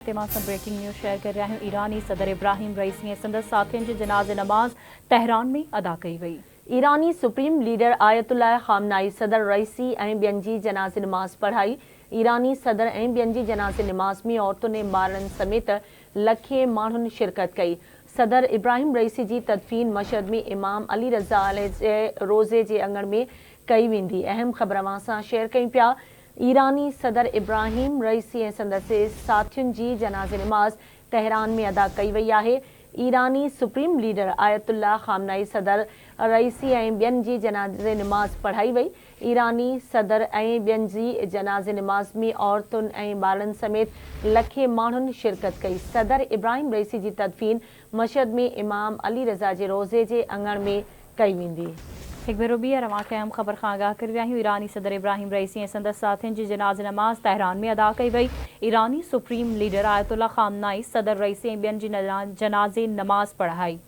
Breaking news share कर रहा हूं। ईरानी सदर इब्राहिम रईसी ऐं संदसि साथियुनि जी जनाज़े नमाज़ तेहरान में अदा कई वई। ईरानी सुप्रीम लीडर आयतुल्लाह ख़ामनाई सदर रईसी ऐं ॿियनि जी जनाज़े नमाज़ पढ़ाई। ईरानी सदर ऐं ॿियनि जी जनाज़े नमाज़ में औरतुनि ऐं ॿारनि समेत लखे माण्हुनि शिरकत कई। सदर इब्राहिम रईसी जी तदफ़ीन मशहद में इमाम अली रज़ा जे रोज़े जे अङण में कई वेंदी। अहम ख़बर अवां सां शेयर कयूं पिया। ईरानी सदर इब्राहिम रईसी ऐं संदसि साथियुनि जी जनाज़े नमाज़ तेहरान में अदा कई वई आहे। ईरानी सुप्रीम लीडर आयतुल्लाह ख़ामनाई सदर रईसी ऐं ॿियनि जी जनाज़े नमाज़ पढ़ाई वई। ईरानी सदर ऐं ॿियनि जी जनाज़े नमाज़ में औरतुनि ऐं ॿारनि समेत लखे माण्हुनि शिरकत कई। सदर इब्राहिम रईसी जी तदफ़ीन मशहद में इमाम अली रज़ा जे रोज़े जे अङण में कई वेंदी। एक भेरो ॿीहर अवांखे अहम ख़बर खां आगाह करे रहिया आहियूं। ईरानी सदर इब्राहिम रईसी ऐं संदसि साथियुनि जी जनाज़े नमाज़ तेहरान में अदा कई वई। ईरानी सुप्रीम लीडर आयतुल्लाह ख़ामनाई सदर रईसी ऐं ॿियनि जी जनाज़े नमाज़ पढ़ाई।